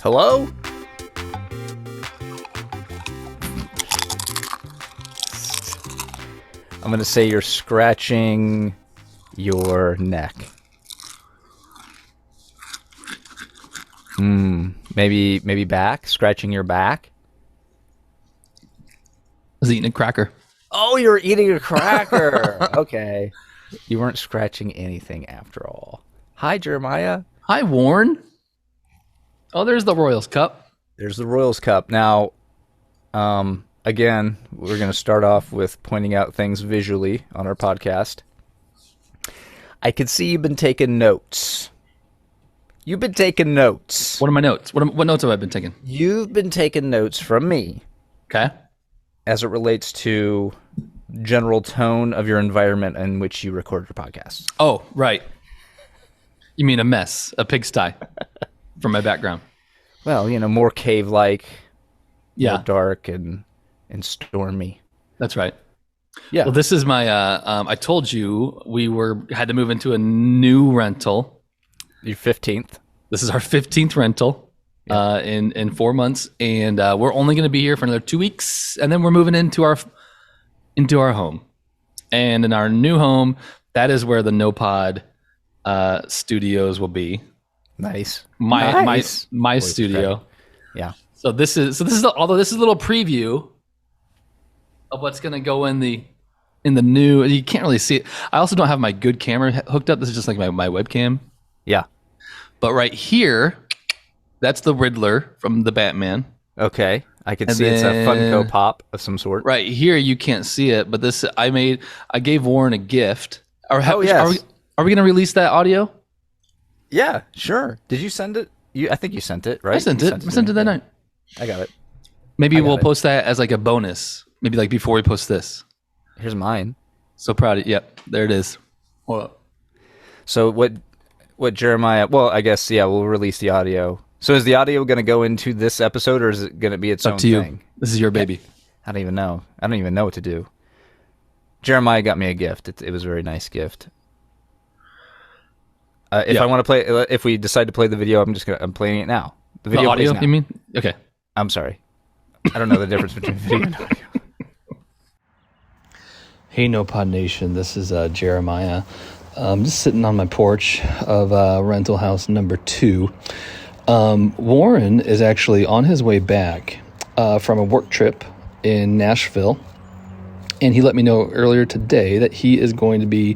Hello? I'm going to say you're scratching your neck. Maybe back? Scratching your back? I was eating a cracker. Oh, you're eating a cracker. Okay. You weren't scratching anything after all. Hi, Jeremiah. Hi, Warren. Oh, there's the Royals Cup. There's the Royals Cup. Now, again, we're going to start off with pointing out things visually on our podcast. I can see you've been taking notes. You've been taking notes. What are my notes? What notes have I been taking? You've been taking notes from me. Okay. As it relates to general tone of your environment in which you record your podcasts. Oh, right. You mean a mess, a pigsty from my background. Well, more cave-like, yeah, more dark and stormy. That's right. Yeah. Well, this is my, I told you we had to move into a new rental. Your 15th. This is our 15th rental in 4 months. And we're only going to be here for another 2 weeks. And then we're moving into our home. And in our new home, that is where the NoPod studios will be. Nice. My studio. Craig. Yeah. So this is although this is a little preview of what's going to go in the new. You can't really see it. I also don't have my good camera hooked up. This is just like my webcam. Yeah. But right here, that's the Riddler from the Batman. Okay. I can see it's a Funko Pop of some sort. Right here, you can't see it, but this I gave Warren a gift. Yes. Are we going to release that audio? Yeah, sure. Did you send it? I think you sent it, right? I sent it. I sent it that night. I got it. Maybe we'll post that as like a bonus. Maybe like before we post this. Here's mine. So proud of you. Yep, there it is. Hold up. So what Jeremiah? Well, I guess we'll release the audio. So is the audio going to go into this episode, or is it going to be its own thing? This is your baby. I don't even know. I don't even know what to do. Jeremiah got me a gift. It was a very nice gift. I want to play, if we decide to play the video, I'm playing it now. The video audio, plays now. You mean? Okay. I'm sorry. I don't know the difference between video and audio. Hey, NoPod Nation. This is Jeremiah. I'm just sitting on my porch of rental house number 2. Warren is actually on his way back from a work trip in Nashville. And he let me know earlier today that he is going to be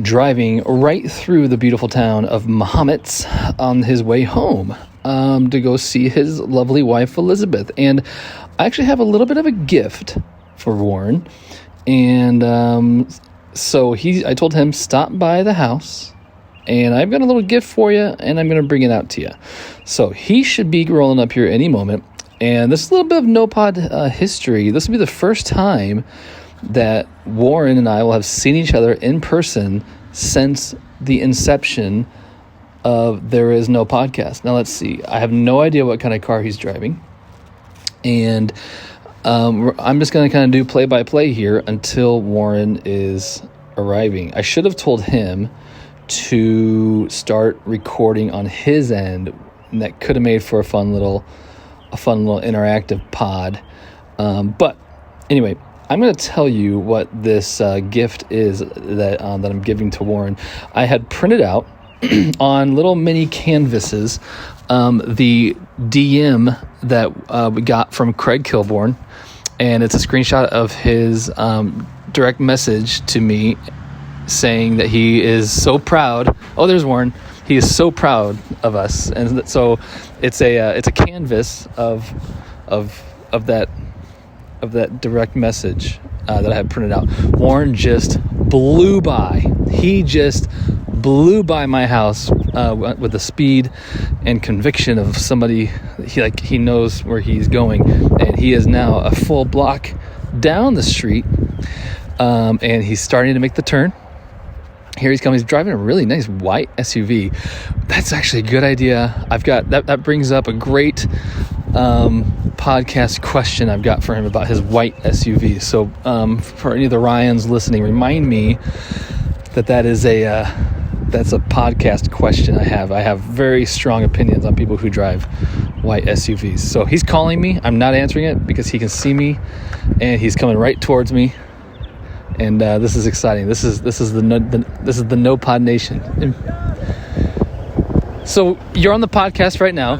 driving right through the beautiful town of Mahomet on his way home to go see his lovely wife, Elizabeth. And I actually have a little bit of a gift for Warren. And so I told him, stop by the house, and I've got a little gift for you, and I'm going to bring it out to you. So he should be rolling up here any moment. And this is a little bit of NoPod history. This will be the first time that Warren and I will have seen each other in person since the inception of There Is No Podcast. Now, let's see. I have no idea what kind of car he's driving. And I'm just going to kind of do play-by-play here until Warren is arriving. I should have told him to start recording on his end, and that could have made for a fun little interactive pod. But anyway, I'm going to tell you what this gift is that I'm giving to Warren. I had printed out on little mini canvases the DM that we got from Craig Kilborn, and it's a screenshot of his direct message to me saying that he is so proud. Oh, there's Warren. He is so proud of us, and so it's a canvas of that direct message that I had printed out. Warren just blew by. He just blew by my house with the speed and conviction of somebody. He knows where he's going, and he is now a full block down the street, and he's starting to make the turn. Here he's coming. He's driving a really nice white SUV. That's actually a good idea. I've got that brings up a great podcast question I've got for him about his white SUV. So for any of the Ryans listening, remind me that's a podcast question I have. I have very strong opinions on people who drive white SUVs. So he's calling me. I'm not answering it because he can see me, and he's coming right towards me. And this is exciting. This is the NoPod Nation. So you're on the podcast right now.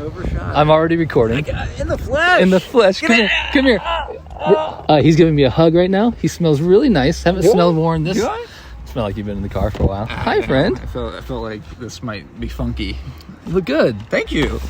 I'm already recording. In the flesh. In the flesh. Come here. Come here. He's giving me a hug right now. He smells really nice. Haven't smelled Warren this. Smell like you've been in the car for a while. Hi, friend. I felt like this might be funky. You look good. Thank you.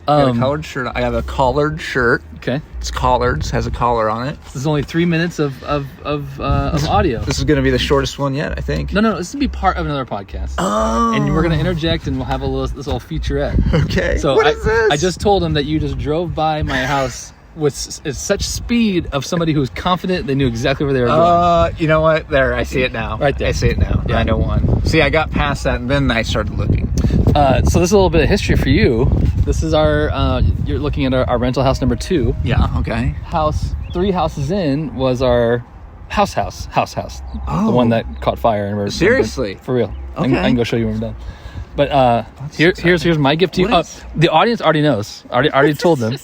I have a collared shirt. I have a collared shirt. Okay. It's collared. Has a collar on it. This is only 3 minutes of audio. This is going to be the shortest one yet, I think. No. This is going to be part of another podcast. Oh. And we're going to interject, and we'll have this little featurette. Okay. So what is this? I just told him that you just drove by my house with such speed of somebody who's confident they knew exactly where they were going. You know what? There, I see it now. Right there. I see it now. Yeah. 901. See, I got past that, and then I started looking. So this is a little bit of history for you. This is our, you're looking at our rental house number 2. Yeah, okay. House 3 houses in was our house. Oh. The one that caught fire. And Seriously? For real. Okay. I can go show you when we're done. But here's my gift to you. The audience already knows. Already told them.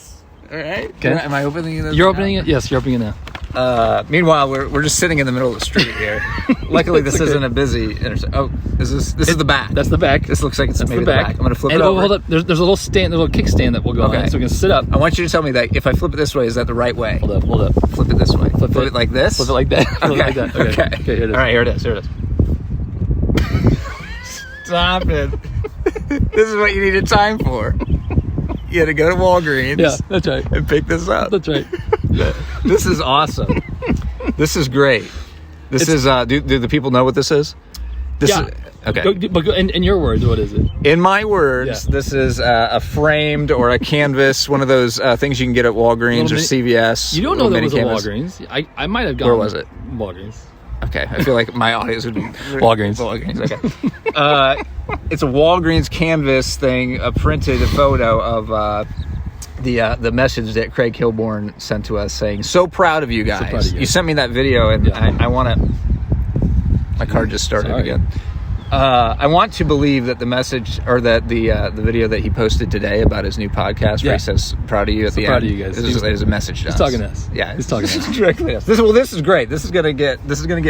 All right. Okay. Am I opening it? You're opening it? Yes, you're opening it now. Meanwhile, we're just sitting in the middle of the street here. Luckily, this isn't a busy intersection. Oh, this is the back. That's the back. This looks like it's maybe the back. I'm going to flip it and over. Hold up. There's a little stand, a little kickstand that will go on, so we can sit up. I want you to tell me that if I flip it this way, is that the right way? Hold up. Flip it this way. Flip it like this? Flip it like that. Okay. Like that. Okay, here it is. All right, here it is. Stop it. This is what you needed time for. You had to go to Walgreens. Yeah, that's right. And pick this up. That's right. This is awesome. This is great. This is, do the people know what this is? Okay. But in your words, what is it? In my words, This is a framed or a canvas, one of those things you can get at Walgreens or CVS. You don't know that was a Walgreens. I might have gone. Where was it? Walgreens. Okay, I feel like my audience would be Walgreens. Okay. It's a Walgreens canvas thing, a printed photo of the message that Craig Kilborn sent to us saying, "So proud of you guys." So proud of you. You sent me that video, and I want to. My car just started again. I want to believe that the message or that the video that he posted today about his new podcast, where he says "proud of you" at the end. Proud of you guys. Is a message to us. He's talking to us. Yeah, he's talking to us directly to us. This is great. This is gonna get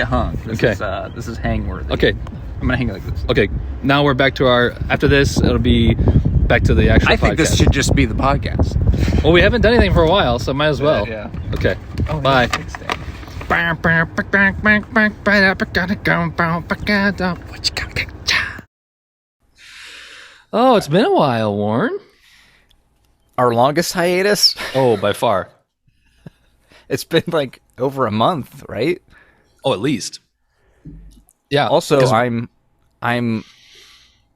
hung. This is hang worthy. Okay. I'm gonna hang it like this. Okay, now we're back to after this, it'll be back to the actual podcast. I think this should just be the podcast. Well, we haven't done anything for a while, so might as well. Yeah. Okay, Oh, bye. Oh, it's been a while, Warren. Our longest hiatus? Oh, by far. It's been like over a month, right? Oh, at least. Yeah. Also,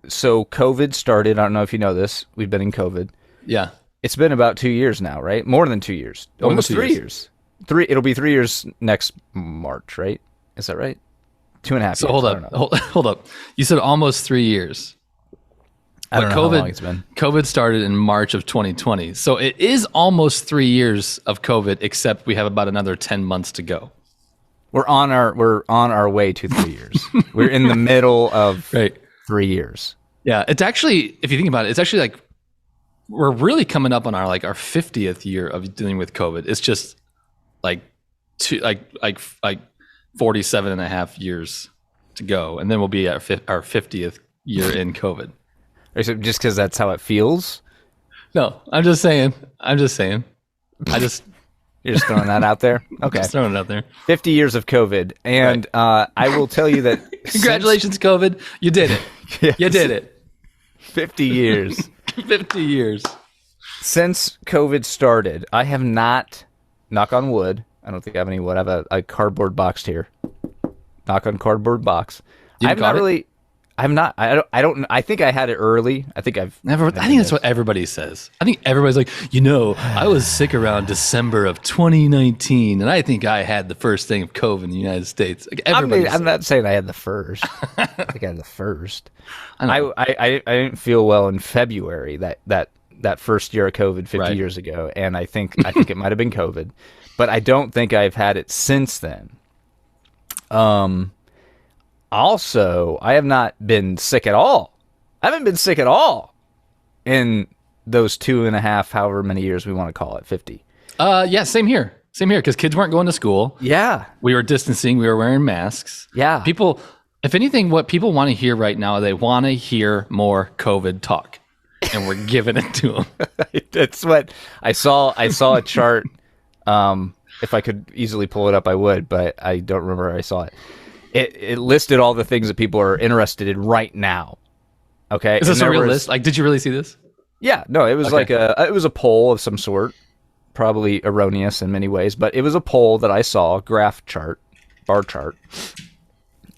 so COVID started. I don't know if you know this. We've been in COVID. Yeah. It's been about 2 years now, right? More than 2 years. Almost 3 years. It'll be 3 years next March, right? Is that right? 2.5 years. So hold up. You said almost 3 years. I don't know how long it's been. COVID started in March of 2020. So it is almost 3 years of COVID, except we have about another 10 months to go. We're on our way to 3 years. We're in the middle of 3 years. Yeah, it's actually, if you think about it, it's actually like we're really coming up on our 50th year of dealing with COVID. It's just like 47 and a half years to go, and then we'll be at our 50th year in COVID. So just because that's how it feels? No, I'm just saying. You're just throwing that out there? Okay. Just throwing it out there. 50 years of COVID. And I will tell you that... Congratulations, COVID. You did it. Yes. You did it. 50 years. 50 years. Since COVID started, I have not, knock on wood, I don't think I have any wood, I have a cardboard box here. Knock on cardboard box. I think I had it early. I think that's what everybody says. I think everybody's like, I was sick around December of 2019, and I think I had the first thing of COVID in the United States. Like I'm not saying I had the first. I think I had the first. I didn't feel well in February that first year of COVID 50 years ago, and I think it might have been COVID, but I don't think I've had it since then. Also, I have not been sick at all. I haven't been sick at all in those 2.5, however many years we want to call it, 50. Yeah, same here. Same here, because kids weren't going to school. Yeah. We were distancing. We were wearing masks. Yeah. People, if anything, what people want to hear right now, they want to hear more COVID talk. And we're giving it to them. That's what I saw. I saw a chart. If I could easily pull it up, I would, but I don't remember where I saw it. It listed all the things that people are interested in right now. Okay. Is this a real list? Like, did you really see this? Yeah. No, it was it was a poll of some sort. Probably erroneous in many ways, but it was a poll that I saw, graph chart, bar chart,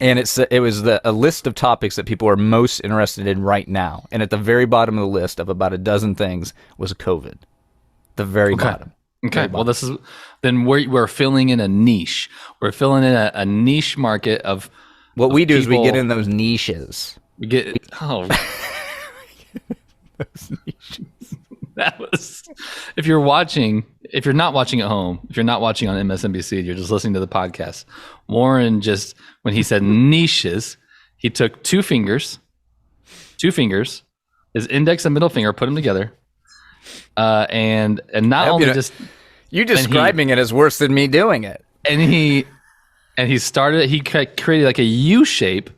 and it was a list of topics that people are most interested in right now. And at the very bottom of the list of about a dozen things was COVID. The very bottom. Okay. Well, this is then we're filling in a niche. We're filling in a niche market of what we do is we get in those niches. We get those niches. That was, if you're not watching at home, if you're not watching on MSNBC, you're just listening to the podcast. Warren when he said niches, he took two fingers, his index and middle finger, put them together, and not only just you describing it is worse than me doing it. And he created like a U shape.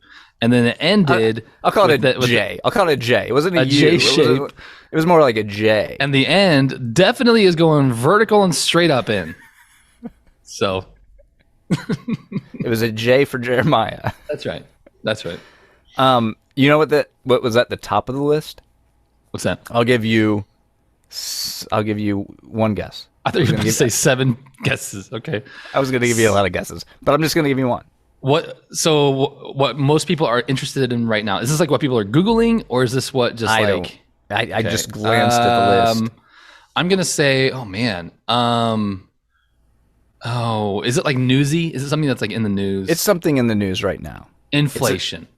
And then it ended. I'll call it a J. I'll call it a J. It wasn't a U. J shape. It was more like a J. And the end definitely is going vertical and straight up in. So. It was a J for Jeremiah. That's right. You know what was at the top of the list? What's that? I'll give you one guess. I thought you were going to say 7 guesses. Okay. I was going to give you a lot of guesses, but I'm just going to give you one. What most people are interested in right now? Is this like what people are Googling, or is this what just I just glanced at the list. I'm gonna say, oh man, is it like newsy? Is it something that's like in the news? It's something in the news right now. Inflation.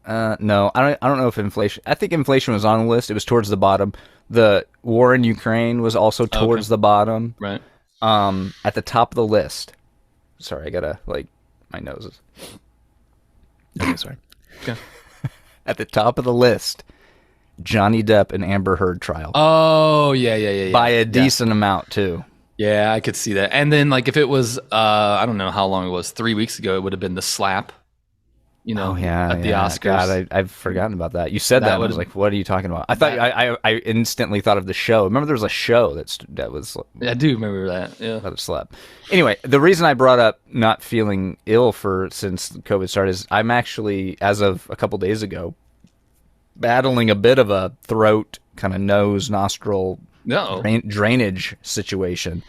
No, I don't know if inflation. I think inflation was on the list. It was towards the bottom. The war in Ukraine was also towards the bottom. Right. At the top of the list. Sorry, I gotta my nose is. Okay, sorry. Okay. At the top of the list, Johnny Depp and Amber Heard trial. Oh, yeah. By a decent amount, too. Yeah, I could see that. And then, if it was, I don't know how long it was, 3 weeks ago, it would have been the slap, at the Oscars. God, I've forgotten about that. You said that, and I was like, what are you talking about? I thought I instantly thought of the show. Remember there was a show that was... I do remember that, yeah. About a slap. Anyway, the reason I brought up not feeling ill since COVID started is I'm actually, as of a couple days ago, battling a bit of a throat, kind of nose, nostril drainage situation.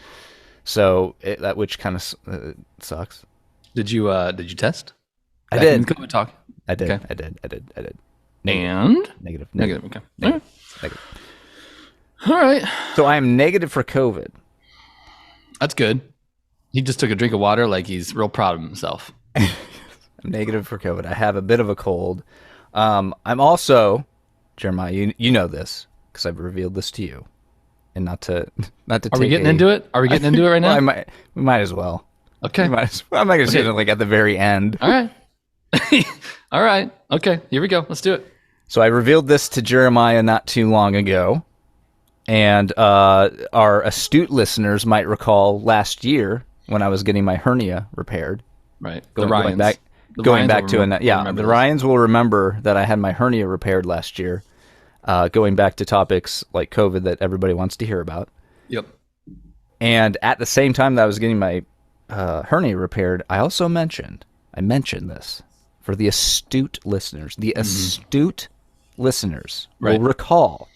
So which kind of sucks. Did you test? I did. COVID talk. I did. Okay. I did. And negative. Okay. Negative. All right. So I am negative for COVID. That's good. He just took a drink of water like he's real proud of himself. I'm negative for COVID. I have a bit of a cold. I'm also, Jeremiah, you know this because I've revealed this to you, and not to. Are we getting into it? Are we getting into it right now? Well, we might as well. Okay. I'm not going to say it at the very end. All right. All right. Okay. Here we go. Let's do it. So I revealed this to Jeremiah not too long ago, and our astute listeners might recall last year when I was getting my hernia repaired. Right. Going back the Ryans will remember that I had my hernia repaired last year. Going back to topics like COVID that everybody wants to hear about. Yep. And at the same time that I was getting my hernia repaired, I mentioned this for the astute listeners. The astute listeners will recall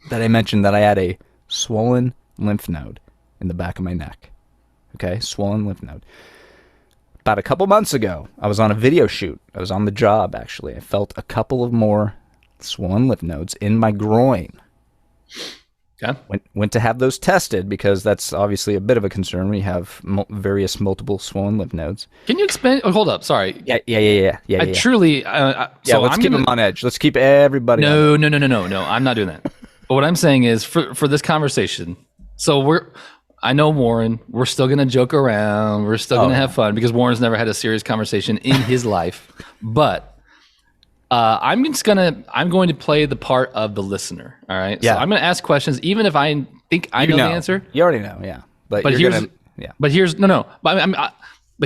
that I mentioned that I had a swollen lymph node in the back of my neck. Okay, swollen lymph node. About a couple months ago, I was on a video shoot. I was on the job, actually. I felt a couple of more swollen lymph nodes in my groin. Okay. Went to have those tested because that's obviously a bit of a concern when you have various multiple swollen lymph nodes. Can you expand? Oh, hold up. Sorry. Yeah. I truly. Let's keep them on edge. Let's keep everybody. No. I'm not doing that. But what I'm saying is for this conversation. So I know Warren. We're still gonna joke around. We're still gonna have fun because Warren's never had a serious conversation in his life. But I'm going to play the part of the listener. All right. Yeah. So I'm going to ask questions, even if I think I know the answer. You already know. Yeah. But here's But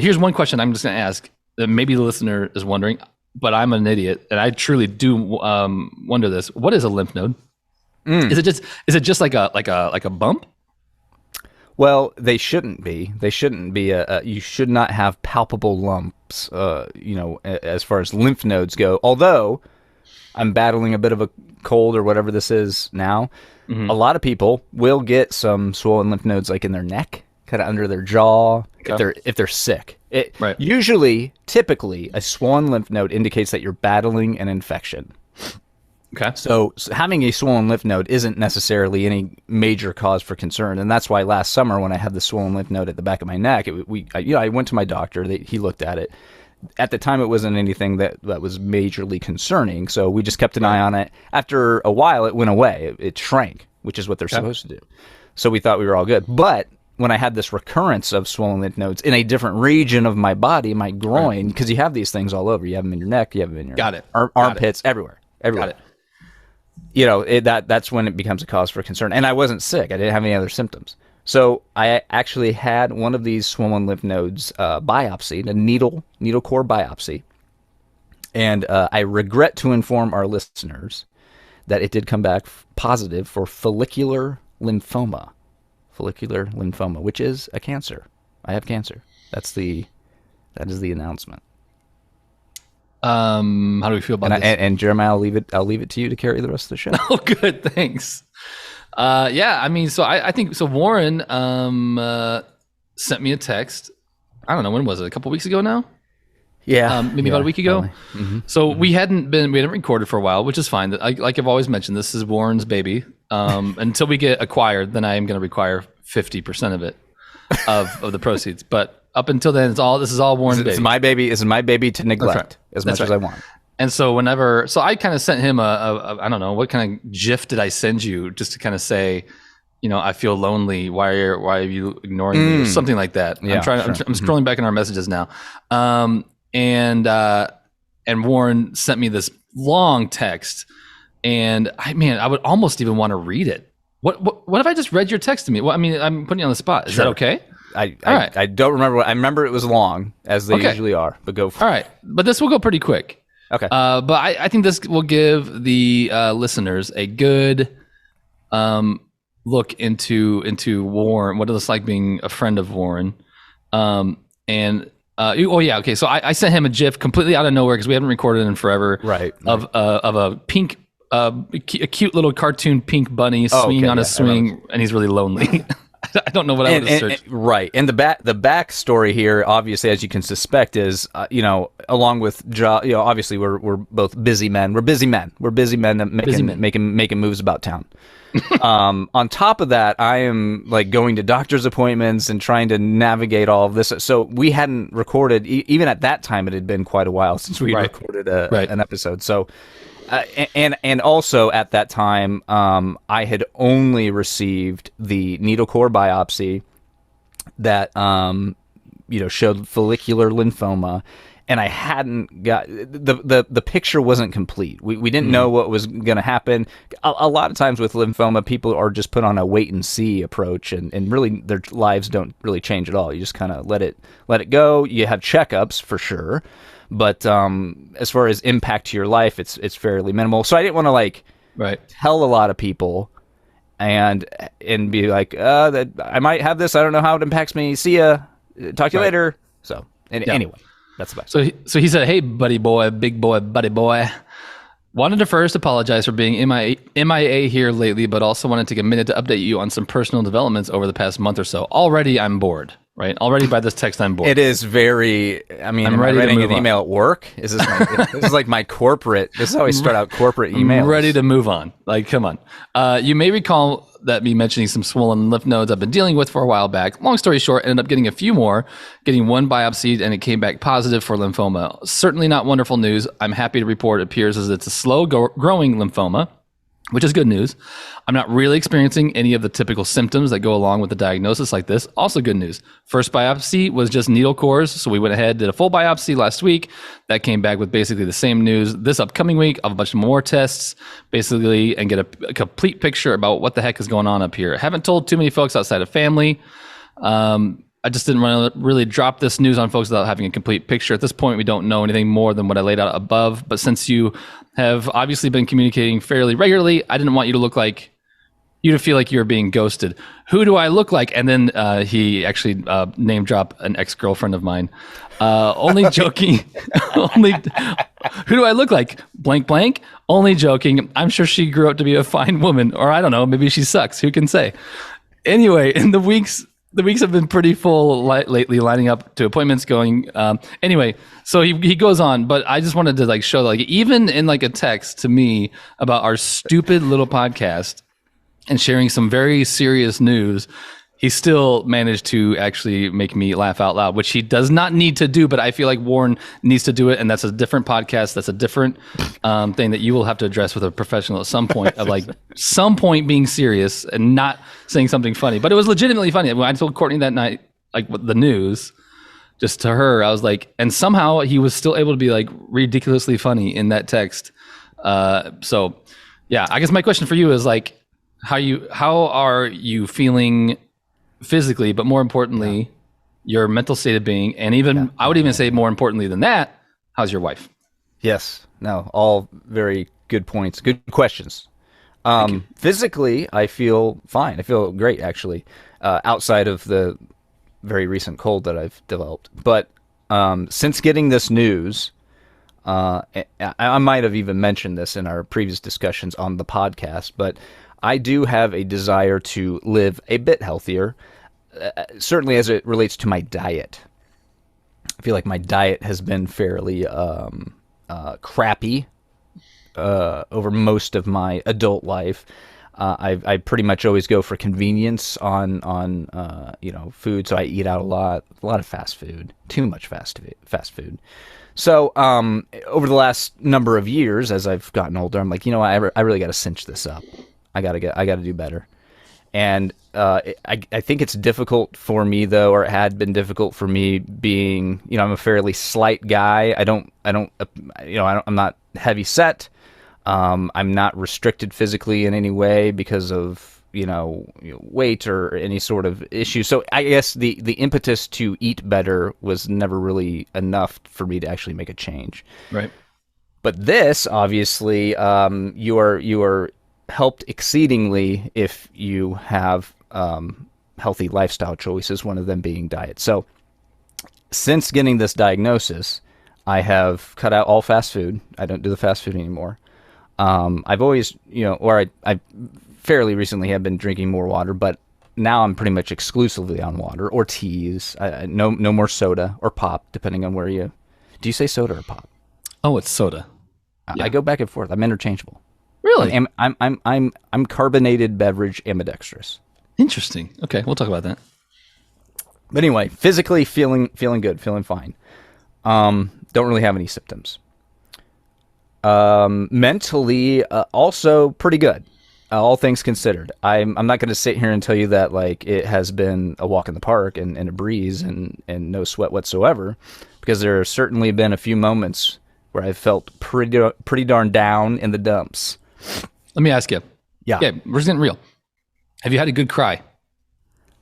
here's one question I'm just going to ask that maybe the listener is wondering, but I'm an idiot and I truly do wonder this. What is a lymph node? Is it just like a bump? Well, they shouldn't be. They shouldn't be. You should not have palpable lumps, as far as lymph nodes go. Although I'm battling a bit of a cold or whatever this is now, a lot of people will get some swollen lymph nodes like in their neck, kind of under their jaw, if they're sick. Typically, a swollen lymph node indicates that you're battling an infection. Okay. So having a swollen lymph node isn't necessarily any major cause for concern, and that's why last summer when I had the swollen lymph node at the back of my neck, I went to my doctor. He looked at it. At the time, it wasn't anything that was majorly concerning, so we just kept an eye on it. After a while, it went away. It shrank, which is what they're supposed to do. So we thought we were all good. But when I had this recurrence of swollen lymph nodes in a different region of my body, my groin, because you have these things all over. You have them in your neck, you have them in your armpits, everywhere. Got it. That's when it becomes a cause for concern. And I wasn't sick. I didn't have any other symptoms. So I actually had one of these swollen lymph nodes biopsied, a needle core biopsy. And I regret to inform our listeners that it did come back positive for follicular lymphoma. Follicular lymphoma, which is a cancer. I have cancer. That is the announcement. How do we feel about this? And Jeremiah, I'll leave it to you to carry the rest of the show. Oh, good, thanks. I mean, so I think so. Warren sent me a text. I don't know, when was it? A couple weeks ago now. Yeah, maybe about a week ago. Mm-hmm. So we hadn't recorded for a while, which is fine. Like I've always mentioned, this is Warren's baby. Until we get acquired, then I am going to require 50% of it, of the proceeds. But up until then, this is all Warren's baby. It's my baby. It's my baby to neglect as much as I want. And so I kind of sent him I don't know, what kind of GIF did I send you just to kind of say, I feel lonely. Why are you ignoring me? Or something like that. Yeah, I'm scrolling back in our messages now. And Warren sent me this long text, and I would almost even want to read it. What if I just read your text to me? Well, I mean, I'm putting you on the spot. Is that okay? I don't remember. I remember it was long, as they usually are. But go for it. All right, but this will go pretty quick. Okay. But I think this will give the listeners a good look into Warren. What it's like being a friend of Warren. Okay. So I sent him a GIF completely out of nowhere because we haven't recorded it in forever. Right. Of a pink, a cute little cartoon pink bunny swinging on a swing, and he's really lonely. I don't know what I would have searched. Right. And the backstory here, obviously, as you can suspect, is along with obviously we're both busy men. We're busy men. We're busy men making moves about town. On top of that, I am like going to doctor's appointments and trying to navigate all of this. So we hadn't recorded, even at that time, it had been quite a while since we recorded an episode. So, and also at that time, I had only received the needle core biopsy that, showed follicular lymphoma. And I hadn't got the picture wasn't complete. We didn't know what was going to happen. A lot of times with lymphoma, people are just put on a wait and see approach, and really their lives don't really change at all. You just kind of let it go. You have checkups for sure, but as far as impact to your life, it's fairly minimal. So I didn't want to tell a lot of people and be like, that I might have this. I don't know how it impacts me. See ya. Talk to you later. So anyway. That's about it. So he said, "Hey, buddy boy, big boy, buddy boy. Wanted to first apologize for being MIA here lately, but also wanted to take a minute to update you on some personal developments over the past month or so. Already, I'm bored. Right? Already by this text, I'm bored. It is very. I mean, I'm writing an email at work. Is this? This is like my corporate. This is how I start out corporate emails. I'm ready to move on. Like, come on. You may recall that me mentioning some swollen lymph nodes I've been dealing with for a while back. Long story short, ended up getting a few more, getting one biopsied, and it came back positive for lymphoma. Certainly not wonderful news. I'm happy to report it appears as it's a slow growing lymphoma. which is good news. I'm not really experiencing any of the typical symptoms that go along with a diagnosis like this. Also good news. First biopsy was just needle cores. So we went ahead, did a full biopsy last week. That came back with basically the same news. This upcoming week, I'll have a bunch more tests, basically, and get a complete picture about what the heck is going on up here. I haven't told too many folks outside of family. I just didn't want to really drop this news on folks without having a complete picture. At this point, we don't know anything more than what I laid out above. But since you have obviously been communicating fairly regularly, I didn't want you to feel like you were being ghosted. Who do I look like? And then he actually name dropped an ex-girlfriend of mine. Only joking. Only who do I look like? Blank blank. Only joking. I'm sure she grew up to be a fine woman, or I don't know, maybe she sucks. Who can say? Anyway, in the weeks have been pretty full lately, lining up to appointments going. Anyway, so he goes on, but I just wanted to show even in a text to me about our stupid little podcast and sharing some very serious news, he still managed to actually make me laugh out loud, which he does not need to do, but I feel like Warren needs to do it. And that's a different podcast. That's a different thing that you will have to address with a professional at some point of some point being serious and not saying something funny. But it was legitimately funny. When I told Courtney that night, the news, just to her, I was and somehow he was still able to be ridiculously funny in that text. So yeah, I guess my question for you is how are you feeling physically, but more importantly, your mental state of being, and even I would even say more importantly than that, how's your wife? Yes, no, all very good points, good questions. Physically, I feel fine. I feel great, actually, outside of the very recent cold that I've developed. But since getting this news, I might have even mentioned this in our previous discussions on the podcast, but I do have a desire to live a bit healthier, certainly as it relates to my diet. I feel like my diet has been fairly crappy over most of my adult life. I pretty much always go for convenience on food, so I eat out a lot of fast food, too much fast food. So over the last number of years, as I've gotten older, I'm like, I really got to cinch this up. I got to do better. And I think it's difficult for me, though, or it had been difficult for me being, I'm a fairly slight guy. I'm not heavy set. I'm not restricted physically in any way because of, weight or any sort of issue. So I guess the impetus to eat better was never really enough for me to actually make a change. Right. But this, obviously, you are helped exceedingly if you have healthy lifestyle choices, one of them being diet. So since getting this diagnosis, I have cut out all fast food. I don't do the fast food anymore. I've always, I fairly recently have been drinking more water, but now I'm pretty much exclusively on water or teas. No more soda or pop, depending on where do you say soda or pop? Oh, it's soda. I go back and forth. I'm interchangeable. Really? I'm carbonated beverage ambidextrous. Interesting. Okay, we'll talk about that. But anyway, physically feeling good, feeling fine. Don't really have any symptoms. Mentally, also pretty good. All things considered. I'm not going to sit here and tell you that it has been a walk in the park and a breeze and no sweat whatsoever, because there have certainly been a few moments where I felt pretty darn down in the dumps. Let me ask you. Yeah. Okay, we're just getting real. Have you had a good cry?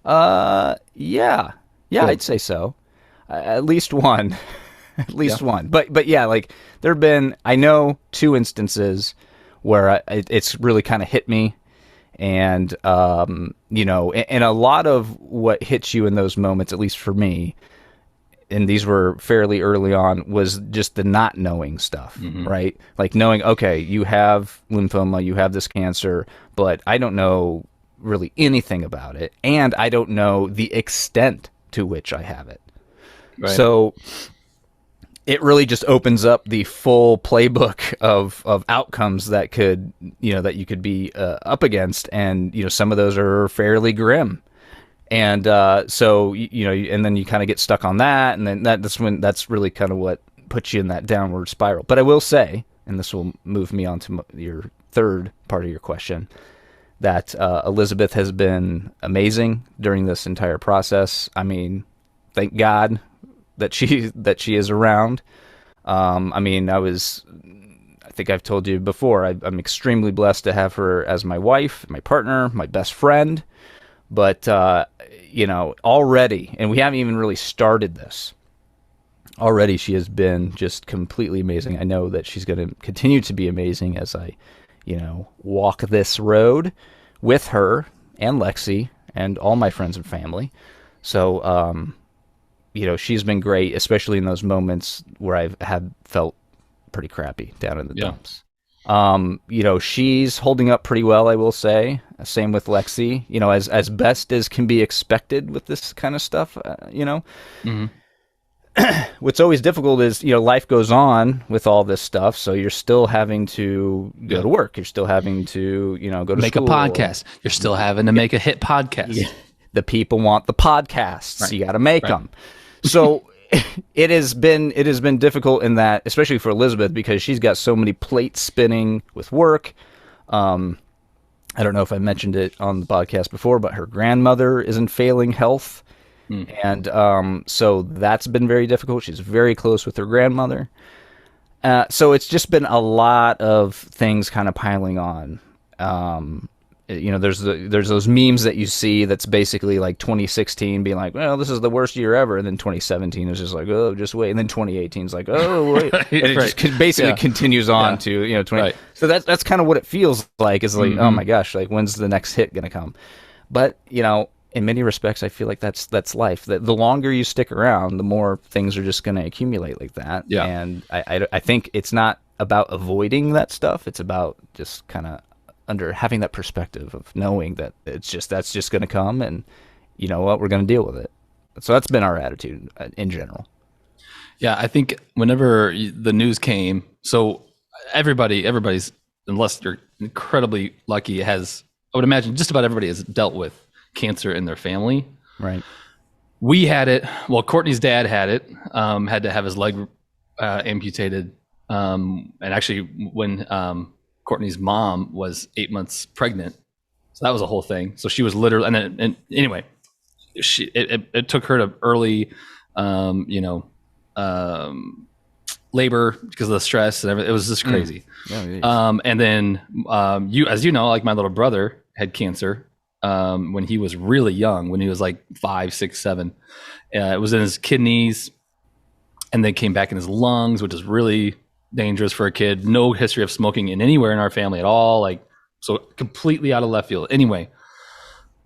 Yeah, I'd say so. At least one. At least one. But yeah, there have been, I know, 2 instances where it's really kind of hit me. And, and a lot of what hits you in those moments, at least for me, and these were fairly early on, was just the not knowing stuff, right? Knowing, okay, you have lymphoma, you have this cancer, but I don't know really anything about it. And I don't know the extent to which I have it. Right. So it really just opens up the full playbook of outcomes that that you could be up against. And, some of those are fairly grim. And so, and then you kind of get stuck on that. And then that's really kind of what puts you in that downward spiral. But I will say, and this will move me on to your third part of your question, that Elizabeth has been amazing during this entire process. I mean, thank God that she is around. I think I've told you before, I'm extremely blessed to have her as my wife, my partner, my best friend. But, already, and we haven't even really started this, already she has been just completely amazing. I know that she's going to continue to be amazing as I, walk this road with her and Lexi and all my friends and family. So, she's been great, especially in those moments where I've felt pretty crappy down in the dumps. She's holding up pretty well, I will say. Same with Lexi, as best as can be expected with this kind of stuff, Mm-hmm. What's always difficult is, life goes on with all this stuff. So you're still having to go to work. You're still having to, go to make school. a podcast. You're still having to make a hit podcast. Yeah. The people want the podcasts. Right. You got to make them. So it has been difficult in that, especially for Elizabeth, because she's got so many plates spinning with work. I don't know if I mentioned it on the podcast before, but her grandmother is in failing health. And so that's been very difficult. She's very close with her grandmother. So it's just been a lot of things kind of piling on. There's those memes that you see that's basically like 2016 being like, well, this is the worst year ever. And then 2017 is just like, oh, just wait. And then 2018 is like, oh, wait. And it just basically continues on to, 20. Right. So that's kind of what it feels like, is like, oh my gosh, like when's the next hit going to come? But, in many respects, I feel like that's life. The longer you stick around, the more things are just going to accumulate like that. Yeah. And I think it's not about avoiding that stuff. It's about just kind of having that perspective of knowing that that's just going to come, and you know what, we're going to deal with it. So that's been our attitude in general. Yeah, I think whenever the news came, so everybody's, unless you're incredibly lucky, I would imagine just about everybody has dealt with cancer in their family. Right. We had it. Well, Courtney's dad had it. Had to have his leg amputated. And actually, when Courtney's mom was 8 months pregnant, so that was a whole thing. So she was literally, and anyway, it took her to early, labor because of the stress and everything. It was just crazy. And then as you know, like my little brother had cancer. When he was really young, when he was like 5, 6, 7, it was in his kidneys, and then came back in his lungs, which is really dangerous for a kid. No history of smoking anywhere in our family at all. Like, so completely out of left field. Anyway,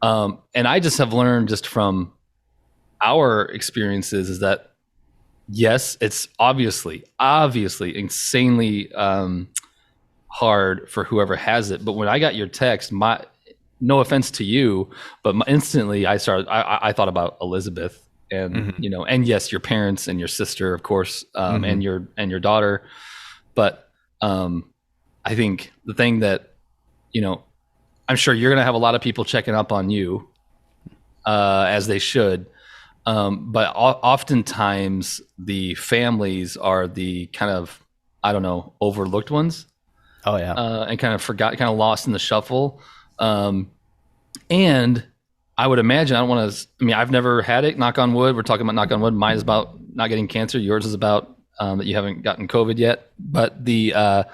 and I just have learned just from our experiences is that yes, it's obviously insanely hard for whoever has it. But when I got your text, no offense to you, but instantly I thought about Elizabeth and, and yes, your parents and your sister, of course, and your daughter. But I think the thing that, I'm sure you're going to have a lot of people checking up on you, as they should. But oftentimes the families are the kind of, I don't know, overlooked ones. Oh yeah. And kind of lost in the shuffle. And I would imagine, I've never had it, knock on wood. We're talking about knock on wood. Mine is about not getting cancer. Yours is about, that you haven't gotten COVID yet. But I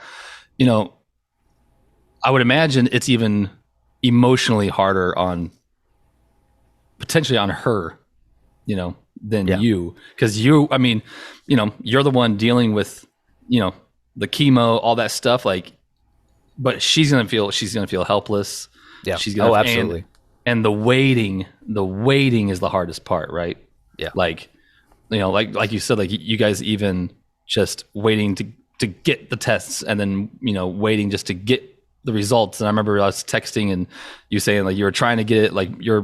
would imagine it's even emotionally harder potentially on her, than you. Cause you're the one dealing with, the chemo, all that stuff. Like, but she's going to feel helpless. Yeah. She's gonna absolutely. And the waiting is the hardest part, right? Yeah. Like, like you said, like you guys even just waiting to get the tests and then, waiting just to get the results. And I remember I was texting and you saying like you were trying to get it, like your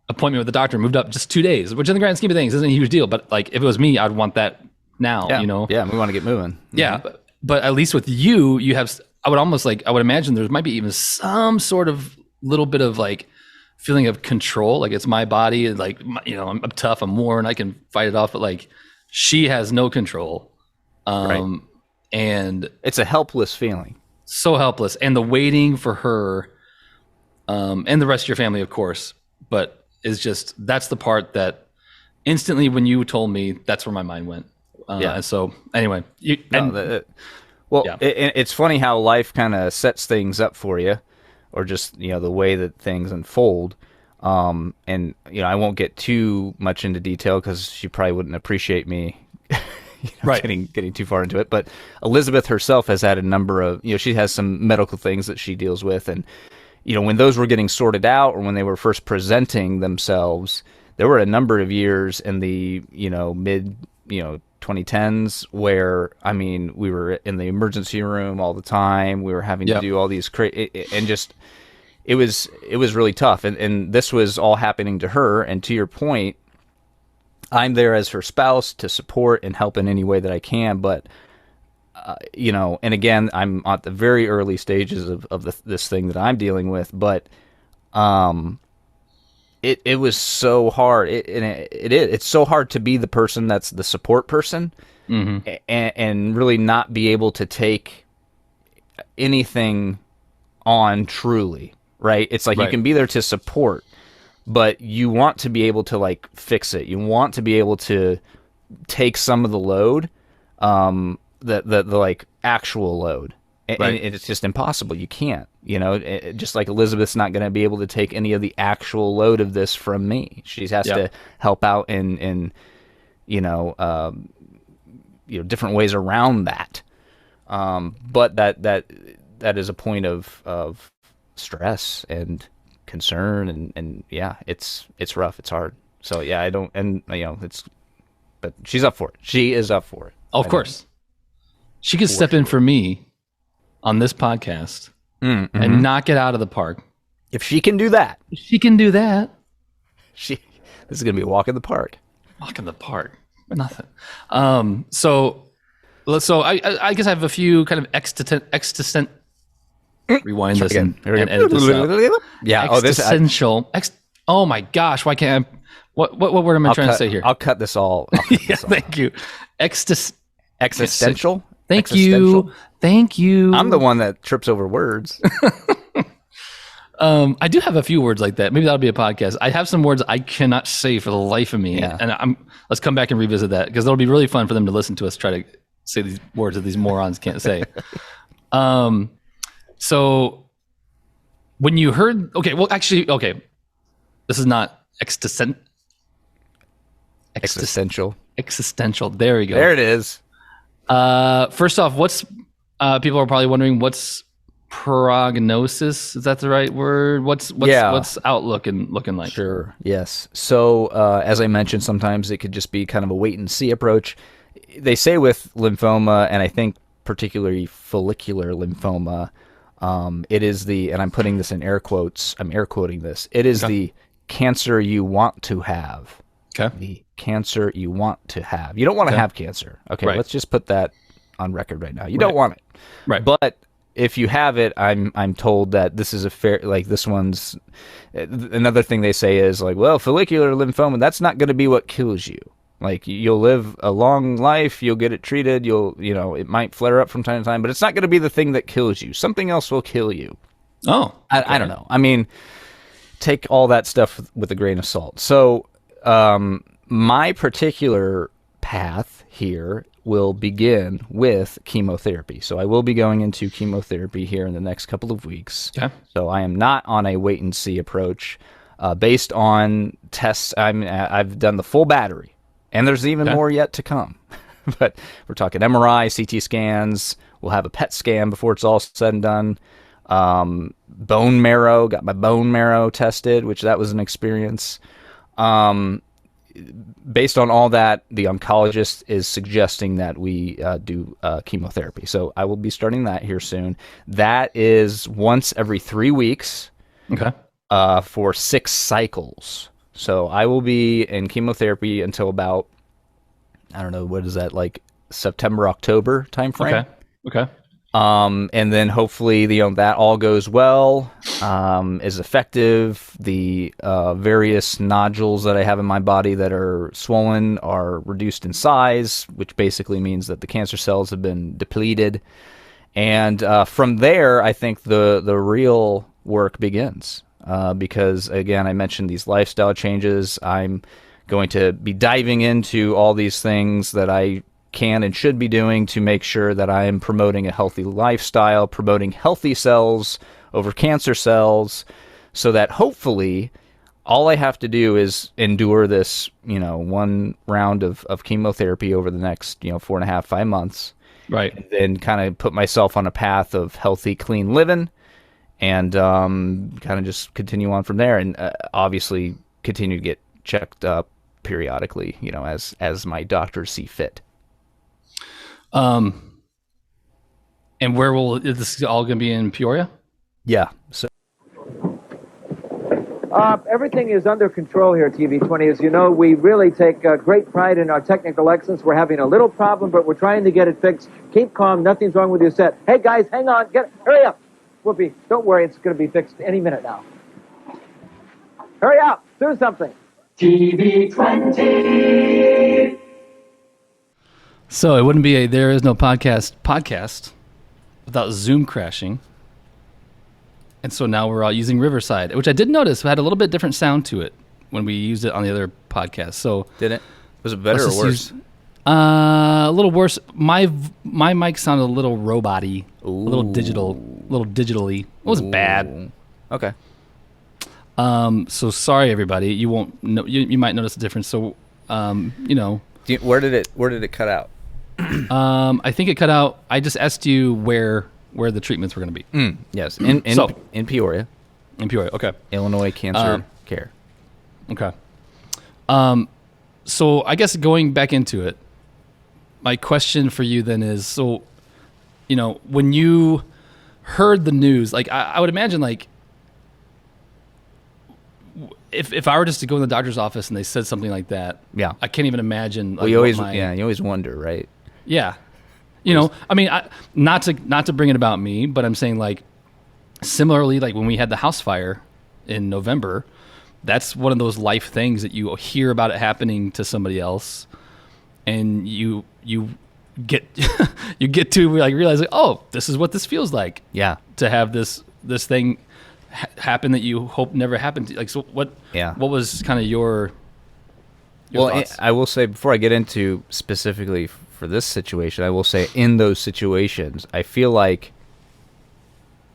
appointment with the doctor moved up just 2 days, which in the grand scheme of things isn't a huge deal. But like if it was me, I'd want that now, Yeah, we want to get moving. Mm-hmm. Yeah. But at least with you have, I would imagine there might be even some sort of little bit of like feeling of control. Like it's my body, like, I'm tough, I'm worn, I can fight it off. But like she has no control. Right. And it's a helpless feeling. So helpless. And the waiting for her, and the rest of your family, of course, but is just, that's the part that instantly when you told me, that's where my mind went. And so anyway, it's funny how life kind of sets things up for you, or just, the way that things unfold. And I won't get too much into detail because she probably wouldn't appreciate me getting too far into it. But Elizabeth herself has had a number of, she has some medical things that she deals with, and when those were getting sorted out, or when they were first presenting themselves, there were a number of years in the mid 2010s where, I mean, we were in the emergency room all the time. We were having to do all these and just it was really tough. And this was all happening to her. And to your point, I'm there as her spouse to support and help in any way that I can. But and again, I'm at the very early stages of this thing that I'm dealing with. But it was so hard. It's so hard to be the person that's the support person, and really not be able to take anything on truly, right? It's like you can be there to support, but you want to be able to like fix it. You want to be able to take some of the load, the like actual load. And it's just impossible. You can't, just like Elizabeth's not going to be able to take any of the actual load of this from me. She has to help out in different ways around that. But that is a point of stress and concern, and it's rough. It's hard. So but she's up for it. She is up for it. Of course. She could step in for me on this podcast and knock it out of the park. If she can do that. This is going to be a walk in the park. Walk in the park. Nothing. So I guess I have a few kind of existent. Rewind this and edit this out. Yeah. Existential. Oh my gosh. Why can't I? What word am I trying to say here? I'll cut this all. Thank you. Existential. Thank you. I'm the one that trips over words. I do have a few words like that. Maybe that'll be a podcast. I have some words I cannot say for the life of me. Yeah. And let's come back and revisit that, because that'll be really fun for them to listen to us try to say these words that these morons can't say. So when you heard, this is not existential. Existential. There we go. There it is. First off, people are probably wondering, what's prognosis? Is that the right word? What's outlook and looking like? Sure. Yes. So, as I mentioned, sometimes it could just be kind of a wait and see approach. They say with lymphoma, and I think particularly follicular lymphoma, it is and I'm putting this in air quotes, I'm air quoting this, it is the cancer you want to have. Okay. The cancer you want to have. You don't want to have cancer. Okay, let's just put that on record right now. You don't want it. Right. But if you have it, I'm told that this is a fair, like this one's, another thing they say is like, well, follicular lymphoma, that's not going to be what kills you. Like, you'll live a long life, you'll get it treated, it might flare up from time to time, but it's not going to be the thing that kills you. Something else will kill you. Oh. I don't know. I mean, take all that stuff with a grain of salt. So, my particular path here will begin with chemotherapy. So I will be going into chemotherapy here in the next couple of weeks. Okay. So I am not on a wait and see approach. Based on tests, I've done the full battery, and there's even more yet to come. But we're talking MRI, CT scans. We'll have a PET scan before it's all said and done. Bone marrow, got my bone marrow tested, which that was an experience. Based on all that, the oncologist is suggesting that we do chemotherapy. So I will be starting that here soon. That is once every 3 weeks. Okay. For 6 cycles. So I will be in chemotherapy until about, I don't know, what is that, like September, October timeframe? Okay. And then hopefully that all goes well, is effective. The various nodules that I have in my body that are swollen are reduced in size, which basically means that the cancer cells have been depleted. And from there, I think the real work begins. Because, again, I mentioned these lifestyle changes. I'm going to be diving into all these things that I can and should be doing to make sure that I am promoting a healthy lifestyle, promoting healthy cells over cancer cells, so that hopefully all I have to do is endure this, one round of chemotherapy over the next, 4.5, 5 months. Right. And then kind of put myself on a path of healthy, clean living, and kind of just continue on from there, and obviously continue to get checked up periodically, as my doctors see fit. And where will this all going to be in Peoria? Yeah. So everything is under control here, TV20. As you know, we really take great pride in our technical excellence. We're having a little problem, but we're trying to get it fixed. Keep calm. Nothing's wrong with your set. Hey, guys, hang on. Hurry up. Whoopi, don't worry. It's going to be fixed any minute now. Hurry up. Do something. TV20. So it wouldn't be a There Is No podcast without Zoom crashing. And so now we're all using Riverside, which I did notice had a little bit different sound to it when we used it on the other podcast. So did it? Was it better or worse? A little worse. My mic sounded a little robot-y, a little digitally. It wasn't bad. Okay. So sorry everybody. You won't know, you might notice a difference. So where did it cut out? I think it cut out. I just asked you where the treatments were going to be. Yes, in Peoria. In Peoria, okay. Illinois Cancer Care. Okay. So I guess going back into it, my question for you then is, so, when you heard the news, like I would imagine, like, if I were just to go in the doctor's office and they said something like that, yeah, I can't even imagine. Like, well, you always wonder, right? Yeah. I mean, not to bring it about me, but I'm saying, like, similarly, like when we had the house fire in November, that's one of those life things that you hear about it happening to somebody else, and you get you get to like realize, like, oh, this is what this feels like. Yeah. To have this thing happen that you hope never happened to. Like, so what? Yeah. What was kind of your thoughts? I will say, before I get into specifically for this situation, I will say in those situations, I feel like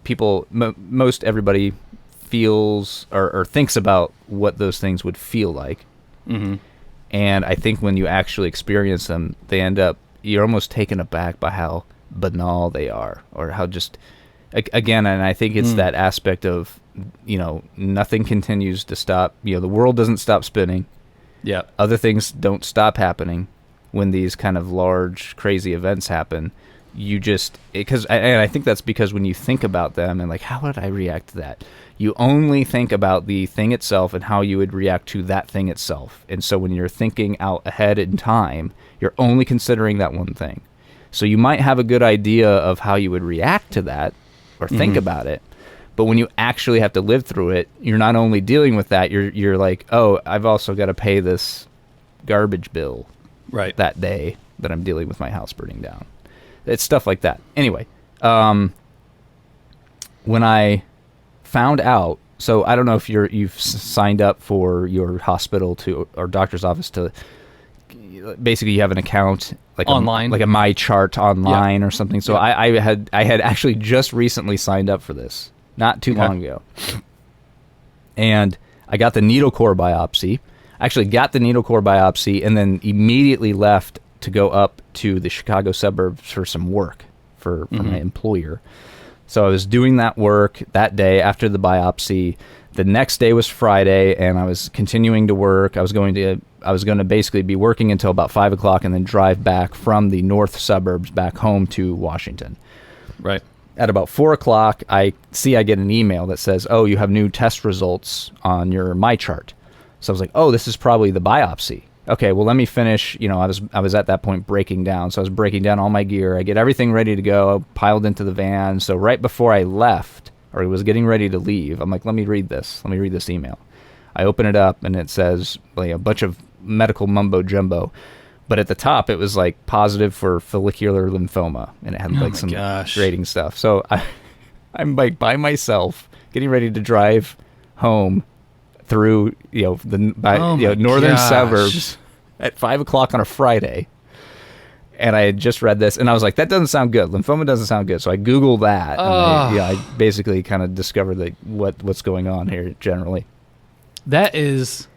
people, most everybody feels or thinks about what those things would feel like. Mm-hmm. And I think when you actually experience them, you're almost taken aback by how banal they are, or how just, again, and I think it's that aspect of, nothing continues to stop. The world doesn't stop spinning. Yeah. Other things don't stop happening when these kind of large, crazy events happen. And I think that's because when you think about them and like, how would I react to that? You only think about the thing itself and how you would react to that thing itself. And so when you're thinking out ahead in time, you're only considering that one thing. So you might have a good idea of how you would react to that or think about it. But when you actually have to live through it, you're not only dealing with that, you're like, oh, I've also got to pay this garbage bill right that day that I'm dealing with my house burning down. It's stuff like that. Anyway, when I found out, so I don't know if you've signed up for your hospital or doctor's office to, basically you have an account like online, like a My Chart online or something. So I had actually just recently signed up for this, not too long ago, and I got the needle core biopsy. Actually got the needle core biopsy and then immediately left to go up to the Chicago suburbs for some work for my employer. So I was doing that work that day after the biopsy. The next day was Friday, and I was continuing to work. I was going to basically be working until about 5 o'clock and then drive back from the north suburbs back home to Washington. Right. At about 4 o'clock, I get an email that says, oh, you have new test results on your My Chart. So I was like, oh, this is probably the biopsy. Okay, well, let me finish. I was at that point breaking down. So I was breaking down all my gear. I get everything ready to go, piled into the van. So right before I left, or was getting ready to leave, I'm like, let me read this. Let me read this email. I open it up, and it says, like, a bunch of medical mumbo jumbo. But at the top, it was like positive for follicular lymphoma, and it had like some grading stuff. So I'm like by myself, getting ready to drive home through the northern suburbs at 5:00 on a Friday. And I had just read this, and I was like, that doesn't sound good. Lymphoma doesn't sound good. So I Googled that. And I basically kind of discovered what's going on here generally. That is,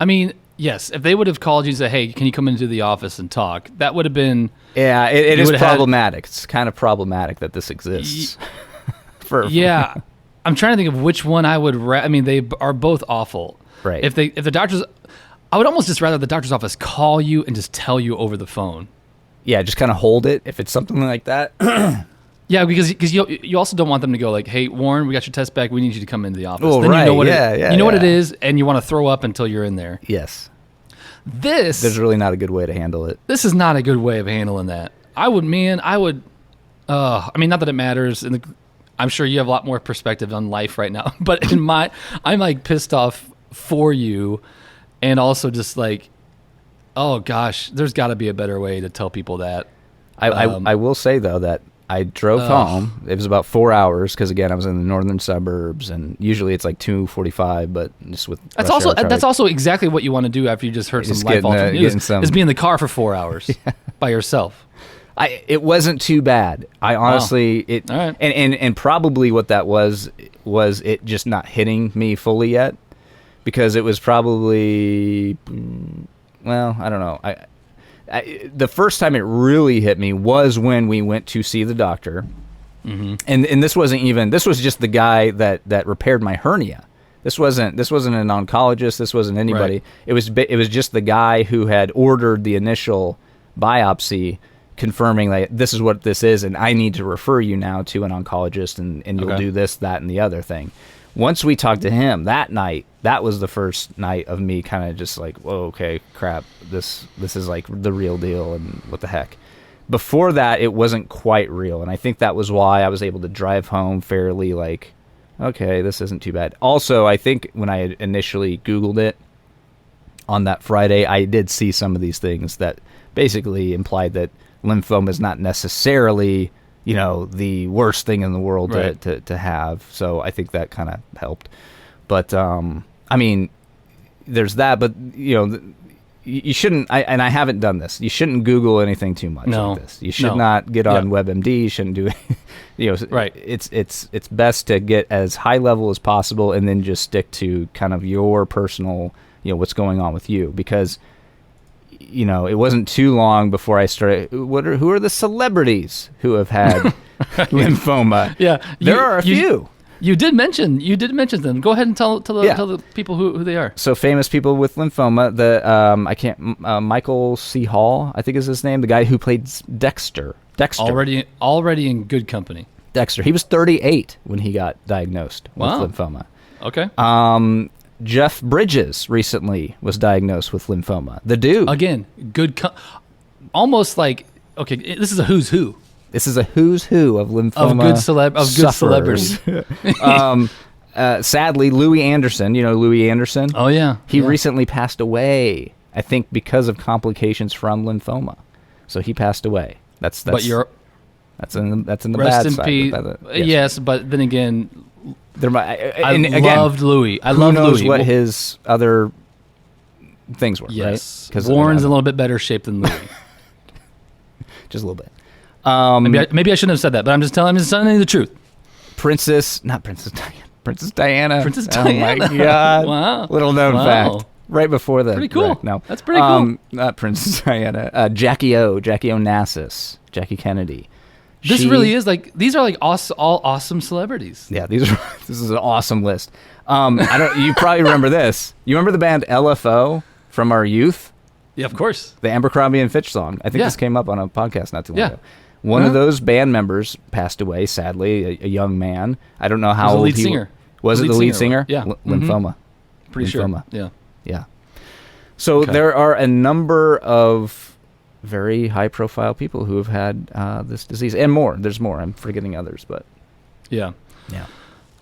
I mean, yes, if they would have called you and said, hey, can you come into the office and talk? That would have been... Yeah, it is problematic. It's kind of problematic that this exists. Yeah. I'm trying to think of which one I would... I mean, they are both awful. Right. If the doctor's... I would almost just rather the doctor's office call you and just tell you over the phone. Yeah, just kind of hold it if it's something like that. Yeah, because you also don't want them to go like, hey, Warren, we got your test back. We need you to come into the office. Oh, then right. You know what what it it is, and you want to throw up until you're in there. Yes. There's really not a good way to handle it. This is not a good way of handling that. I would, not that it matters. I'm sure you have a lot more perspective on life right now. But I'm like pissed off for you, and also just like, oh gosh, there's got to be a better way to tell people that. I will say though that I drove home. It was about 4 hours because again I was in the northern suburbs, and usually it's like 2:45. But just with that's also exactly what you want to do after you just heard some life-altering news. Is be in the car for 4 hours by yourself. It wasn't too bad. I honestly All right. and probably what that was it just not hitting me fully yet, because it was probably. Well, I don't know. The first time it really hit me was when we went to see the doctor, and this wasn't even. This was just the guy that repaired my hernia. This wasn't an oncologist. This wasn't anybody. Right. It was just the guy who had ordered the initial biopsy, confirming like this is what this is, and I need to refer you now to an oncologist, and you'll do this, that, and the other thing. Once we talked to him that night, that was the first night of me kind of just like, whoa, okay, crap, this is like the real deal, and what the heck. Before that, it wasn't quite real, and I think that was why I was able to drive home fairly like, okay, this isn't too bad. Also, I think when I had initially Googled it on that Friday, I did see some of these things that basically implied that lymphoma is not necessarily... the worst thing in the world to have. So I think that kind of helped. But, I mean, there's that. But, you shouldn't, and I haven't done this, you shouldn't Google anything too much like this. You should not get on WebMD. You shouldn't do it. Right. It's best to get as high level as possible and then just stick to kind of your personal, what's going on with you. Because... it wasn't too long before I started. Who are the celebrities who have had lymphoma? Yeah, there are a few. You did mention them. Go ahead and tell the people who they are. So famous people with lymphoma. Michael C. Hall, I think is his name. The guy who played Dexter. Already in good company. Dexter. He was 38 when he got diagnosed with lymphoma. Okay. Jeff Bridges recently was diagnosed with lymphoma. The dude. Again, almost like, okay, this is a who's who. This is a who's who of lymphoma good celebrities. Sadly, Louis Anderson, Louis Anderson? Oh, yeah. He recently passed away, I think, because of complications from lymphoma. So he passed away. That's in the rest bad in side. peace. Yes, but then again... I loved Louis. Who knows what his other things were, yes. Right? Because Warren's in a little bit better shape than Louis. Just a little bit. Maybe I shouldn't have said that, but I'm just telling you the truth. Princess Diana. Princess Diana. Oh my God. Wow. Little known fact. Right before the pretty cool. wreck. No, that's pretty cool. Not Princess Diana. Jackie Onassis. Jackie Kennedy. This really is like, these are like all awesome celebrities. Yeah, this is an awesome list. You probably remember this. You remember the band LFO from our youth? Yeah, of course. The Abercrombie and Fitch song. I think this came up on a podcast not too long ago. One of those band members passed away, sadly, a young man. I don't know how old he was. Was it the lead singer? Yeah. Lymphoma. Pretty lymphoma. Sure. Yeah. So there are a number of very high-profile people who have had this disease, and more. There's more. I'm forgetting others, but yeah.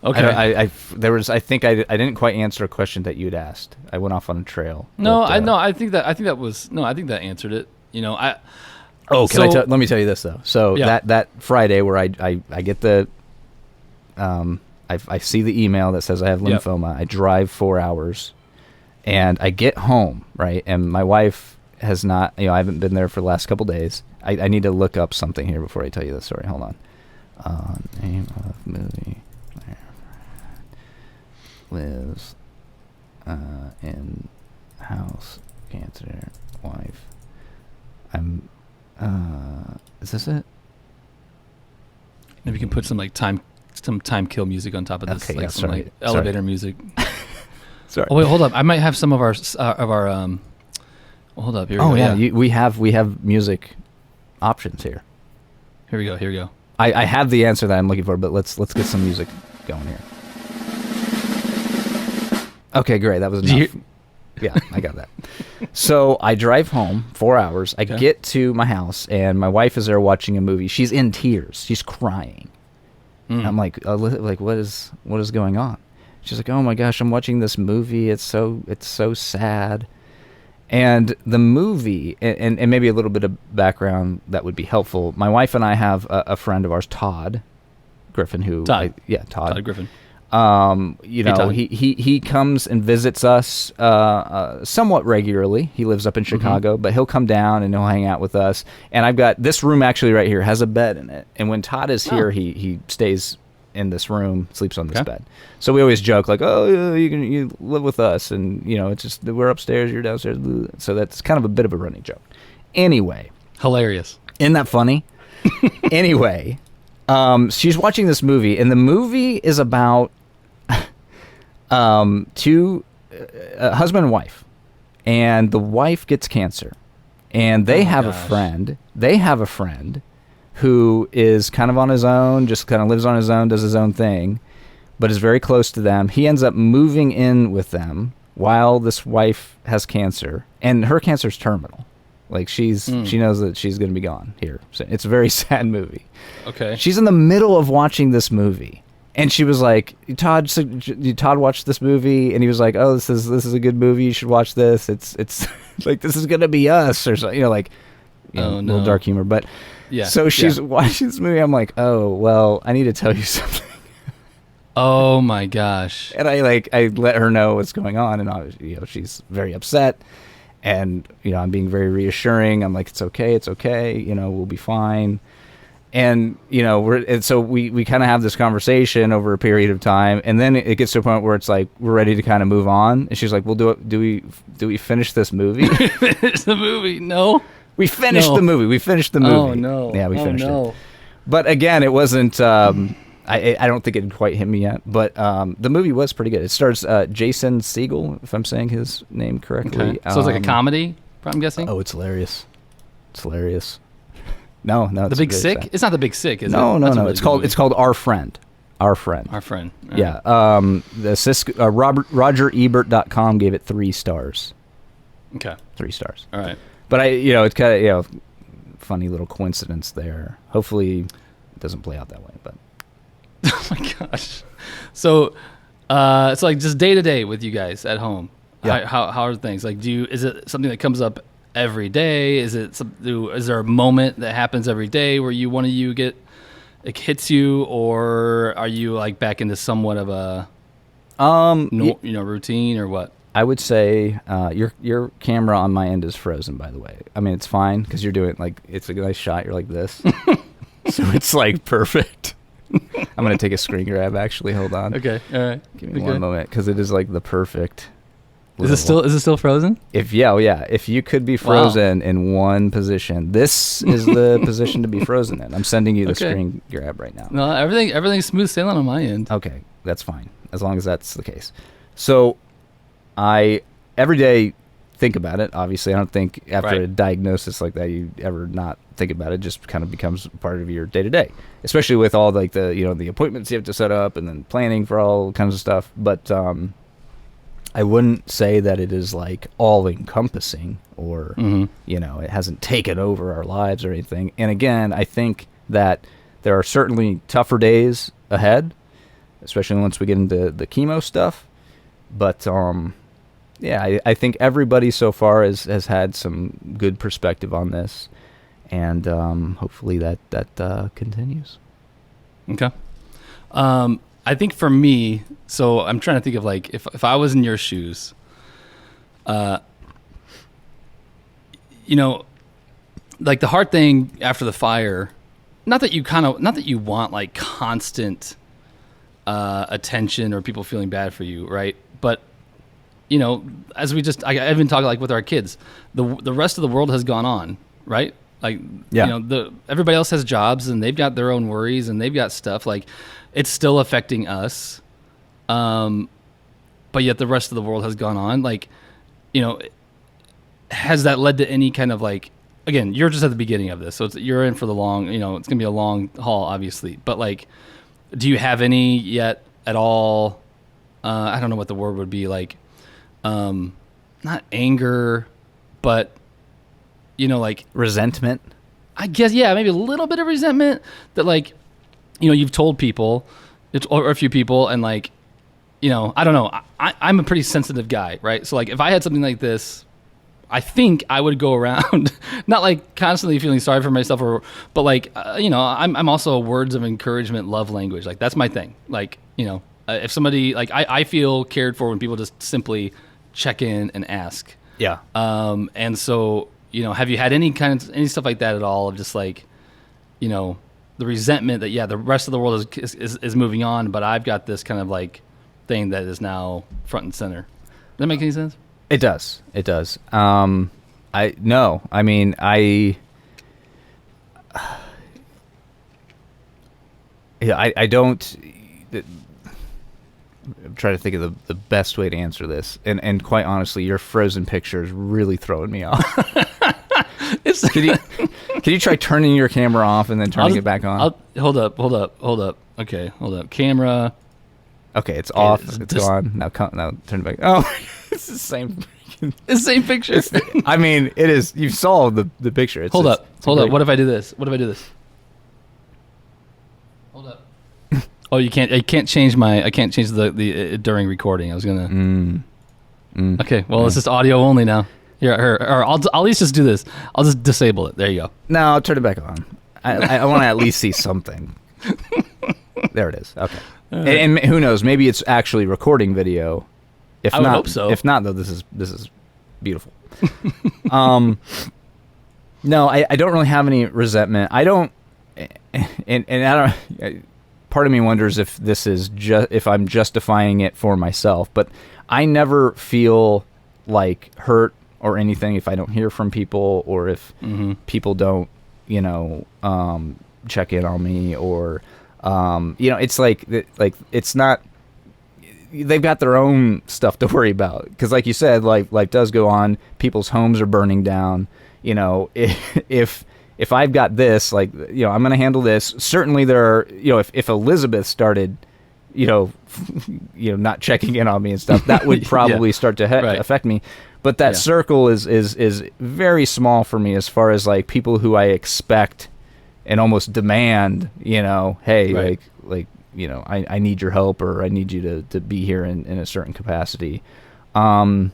Okay. I think I didn't quite answer a question that you'd asked. I went off on a trail. No, I think that answered it. You know, I. Oh, let me tell you this though. So that Friday where I get the, I see the email that says I have lymphoma. I drive 4 hours, and I get home, right, and my wife has not. I haven't been there for the last couple days. I need to look up something here before I tell you the story. Hold on. Name of movie where lives in house, cancer, wife. Is this it? Maybe you can put some time kill music on top of this, Okay, some elevator music. Sorry. Oh wait, hold up. I might have some of our hold up. Here we go. Yeah. We have music options here. Here we go. I have the answer that I'm looking for, but let's get some music going here. Okay, great. That was enough. Yeah, I got that. So I drive home 4 hours. I get to my house, and my wife is there watching a movie. She's in tears. She's crying. I'm like, what is going on? She's like, oh my gosh, I'm watching this movie. It's so sad. And the movie, and maybe a little bit of background that would be helpful. My wife and I have a friend of ours, Todd Griffin, Todd Griffin. He comes and visits us somewhat regularly. He lives up in Chicago, but he'll come down and he'll hang out with us. And I've got this room actually right here has a bed in it. And when Todd is here, he stays in this room, sleeps on this bed. So we always joke like, oh, you live with us, and it's just we're upstairs, you're downstairs. So that's kind of a bit of a running joke. Anyway, hilarious. Isn't that funny? Anyway, she's watching this movie, and the movie is about two husband and wife, and the wife gets cancer, and they have a friend. They have a friend who is kind of on his own, just kind of lives on his own, does his own thing, but is very close to them. He ends up moving in with them while this wife has cancer, and her cancer's terminal. Like she knows that she's going to be gone here. So it's a very sad movie. Okay. She's in the middle of watching this movie, and she was like, Todd watched this movie, and he was like, oh, this is a good movie. You should watch this. It's like, this is going to be us, or something, little dark humor. But yeah. So she's watching this movie. I'm like, oh, well, I need to tell you something. Oh my gosh. And I let her know what's going on, and she's very upset. And, I'm being very reassuring. I'm like, it's okay. We'll be fine. And, so we kind of have this conversation over a period of time. And then it gets to a point where it's like, we're ready to kind of move on. And she's like, well, do we finish this movie? Finish the movie? No. We finished the movie. Oh, no. Yeah, we finished it. But again, it wasn't, I don't think it had quite hit me yet, but the movie was pretty good. It stars Jason Segel, if I'm saying his name correctly. Okay. So it's like a comedy, I'm guessing? Oh, it's hilarious. It's hilarious. No. The Big Sick? It's not The Big Sick, is it? No. Really it's called Our Friend. Our Friend. Our Friend. Right. Yeah. RogerEbert.com gave it 3 stars. Okay. 3 stars. All right. But it's kind of, funny little coincidence there. Hopefully it doesn't play out that way, but. Oh my gosh. So it's like just day to day with you guys at home. Yeah. How are things? Like, is it something that comes up every day? Is there a moment that happens every day where one of you hits you, or are you like back into somewhat of a routine, or what? I would say your camera on my end is frozen, by the way. I mean, it's fine because you're doing it's a nice shot. You're like this. So it's like perfect. I'm going to take a screen grab, actually. Hold on. Okay. All right. Give me one moment, because it is like the perfect. Is it still frozen? If you could be frozen in one position, this is the position to be frozen in. I'm sending you the screen grab right now. No, everything's smooth sailing on my end. Okay, that's fine, as long as that's the case. So I every day think about it. Obviously, I don't think after a diagnosis like that you ever not think about it. Just kind of becomes part of your day to day, especially with all like the appointments you have to set up and then planning for all kinds of stuff. But I wouldn't say that it is like all encompassing, or it hasn't taken over our lives or anything. And again, I think that there are certainly tougher days ahead, especially once we get into the chemo stuff. But yeah, I think everybody so far has had some good perspective on this, and hopefully that continues. Okay. I think for me, so I'm trying to think of like if I was in your shoes, you know, like the hard thing after the fire, not that you want like constant attention or people feeling bad for you, right? But you know, as I've been talking like with our kids, the rest of the world has gone on, right? Like, yeah. You know, everybody else has jobs and they've got their own worries and they've got stuff. Like, it's still affecting us, but yet the rest of the world has gone on. Like, you know, has that led to any kind of like? Again, you're just at the beginning of this, so you're in for the long. You know, it's gonna be a long haul, obviously. But like, do you have any yet at all? I don't know what the word would be like. Not anger, but you know, like resentment. I guess, yeah, maybe a little bit of resentment that, like, you know, you've told people, or a few people, and like, you know, I don't know. I'm a pretty sensitive guy, right? So like, if I had something like this, I think I would go around, not like constantly feeling sorry for myself, but like, you know, I'm also a words of encouragement, love language. Like that's my thing. Like, you know, if somebody like I feel cared for when people just simply check in and ask. Yeah. And so, you know, have you had any stuff like that at all of just like, you know, the resentment that, yeah, the rest of the world is moving on, but I've got this kind of like thing that is now front and center. Does that make any sense? It does. It does. I don't. I'm trying to think of the best way to answer this, and quite honestly, your frozen picture is really throwing me off. Can you try turning your camera off and then turning it back on? Hold up. Okay, hold up. Camera. Okay, it's off. It's gone. Now turn it back. Oh, it's the same. It's the same picture. I mean, it is. You saw the picture. Hold up. What if I do this? Hold up. Oh, you can't. I can't change the during recording. I was gonna. Okay. Well, it's just audio only now. Here, or I'll at least just do this. I'll just disable it. There you go. No, I'll turn it back on. I want to at least see something. There it is. Okay. And who knows? Maybe it's actually recording video. I would hope so. If not, though, this is beautiful. No, I don't really have any resentment. I don't, and I don't. Part of me wonders if this is if I'm justifying it for myself, but I never feel like hurt or anything if I don't hear from people or if people don't, you know, check in on me or, you know, it's like it's not. They've got their own stuff to worry about because, like you said, life does go on. People's homes are burning down. You know, if I've got this, like, you know, I'm going to handle this. Certainly, there are, you know, if Elizabeth started, you know, not checking in on me and stuff, that would probably start to affect me. But that circle is very small for me as far as like people who I expect and almost demand, you know, hey, like. You know, I need your help or I need you to be here in a certain capacity. Yeah,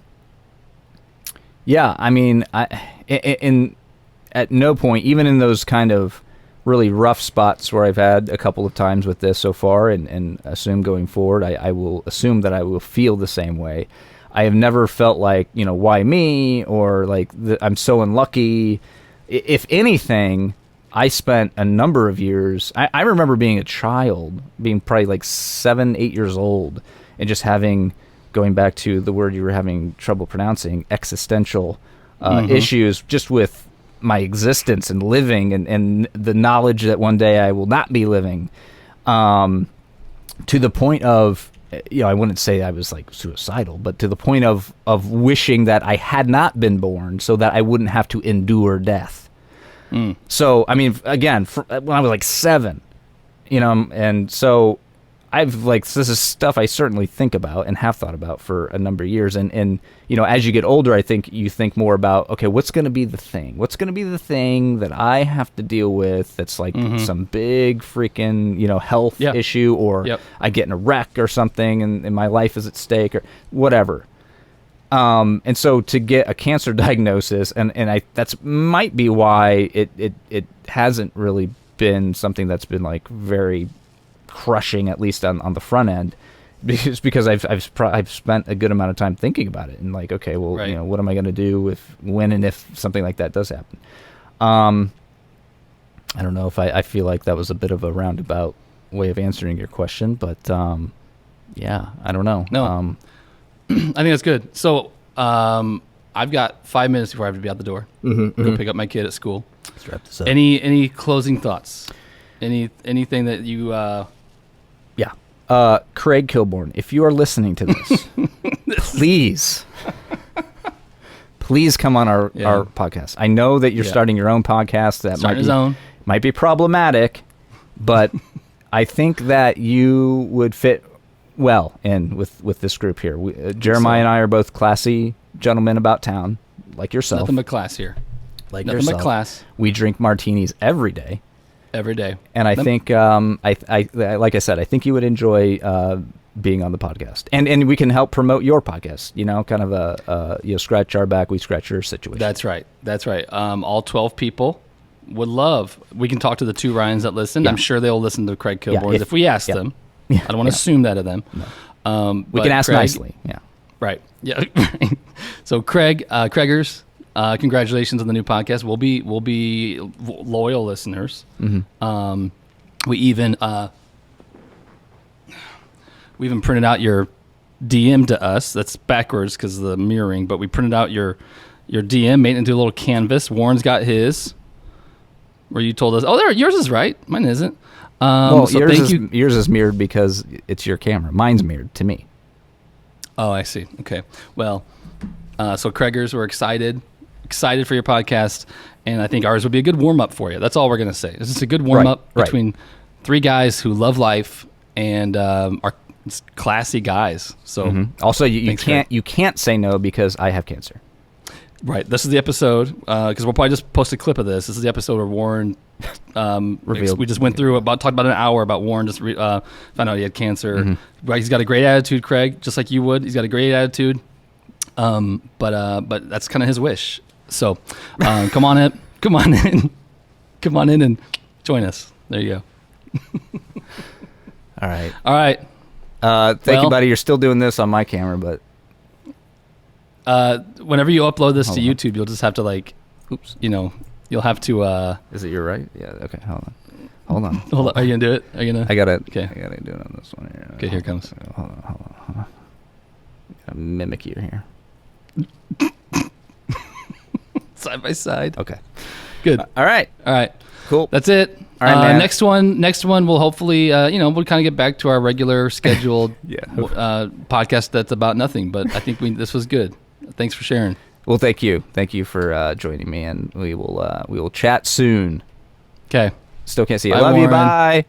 I mean, at no point, even in those kind of really rough spots where I've had a couple of times with this so far and assume going forward, I will assume that I will feel the same way. I have never felt like, you know, why me or like I'm so unlucky. If anything, I spent a number of years. I remember being a child, being probably like 7, 8 years old, and just going back to the word you were having trouble pronouncing, existential issues, just with my existence and living, and the knowledge that one day I will not be living, to the point of, you know, I wouldn't say I was like suicidal, but to the point of wishing that I had not been born so that I wouldn't have to endure death. So, I mean, again, when I was like 7, you know, and so I've like, this is stuff I certainly think about and have thought about for a number of years. And you know, as you get older, I think you think more about, okay, what's going to be the thing? What's going to be the thing that I have to deal with that's like some big freaking, you know, health issue or I get in a wreck or something and my life is at stake or whatever. And so to get a cancer diagnosis, and that's might be why it hasn't really been something that's been like very crushing, at least on the front end, because I've spent a good amount of time thinking about it and like, okay, well, Right. what am I going to do when and if something like that does happen? I don't know if I feel like that was a bit of a roundabout way of answering your question, but yeah, I don't know. No. I think that's good. So I've got 5 minutes before I have to be out the door. Go pick up my kid at school. Let's wrap this up. Any closing thoughts? Anything that you? Yeah. Craig Kilborn, if you are listening to this, please come on our podcast. I know that you're starting your own podcast. That might be problematic, but I think that you would fit well in with this group here. Jeremiah and I are both classy gentlemen about town, like yourself. Nothing but class here. Like Nothing yourself. but class. We drink martinis every day. Every day. And I think, I like I said, I think you would enjoy being on the podcast, and we can help promote your podcast. Kind of a scratch our back, we scratch your situation. That's right. All 12 people would love. We can talk to the 2 Ryans that listen. Yeah. I'm sure they'll listen to Craig Kilborn if we ask them. Yeah. I don't want to assume that of them. No. We can ask nicely. Yeah. Right. Yeah. So Craigers, congratulations on the new podcast. We'll be loyal listeners. Mm-hmm. We even printed out your DM to us. That's backwards because of the mirroring, but we printed out your DM, made it into a little canvas. Warren's got his, where you told us, yours is right, mine isn't. So yours is mirrored because it's your camera. Mine's mirrored to me. Oh, I see. Okay. Well, so Craigers, we're excited for your podcast, and I think ours would be a good warm-up for you. That's all we're going to say. This is a good warm-up between 3 guys who love life and are classy guys. So also, you can't say no because I have cancer. Right. This is the episode, because we'll probably just post a clip of this. This is the episode where Warren revealed. We just went through talked about an hour about Warren just found out he had cancer. Right. He's got a great attitude, Craig, just like you would. He's got a great attitude. But that's kind of his wish. So, come on in and join us. There you go. All right. Thank you, buddy. You're still doing this on my camera, but whenever you upload this to YouTube, you'll just have to you'll have to. Is it your right? Yeah. Okay. Hold on. Hold on. Are you gonna do it? Are you gonna? I gotta. Okay. I gotta do it on this one here. Okay. Here it comes. Hold on. Gotta mimic you here. Side by side. Okay. Good. All right. Cool. That's it. All right, man. Next one we'll hopefully we'll kind of get back to our regular scheduled podcast that's about nothing, but I think this was good. Thanks for sharing. Well, thank you for joining me, and we will chat soon. Okay. Still can't see you. Bye, Love Warren. you. Bye.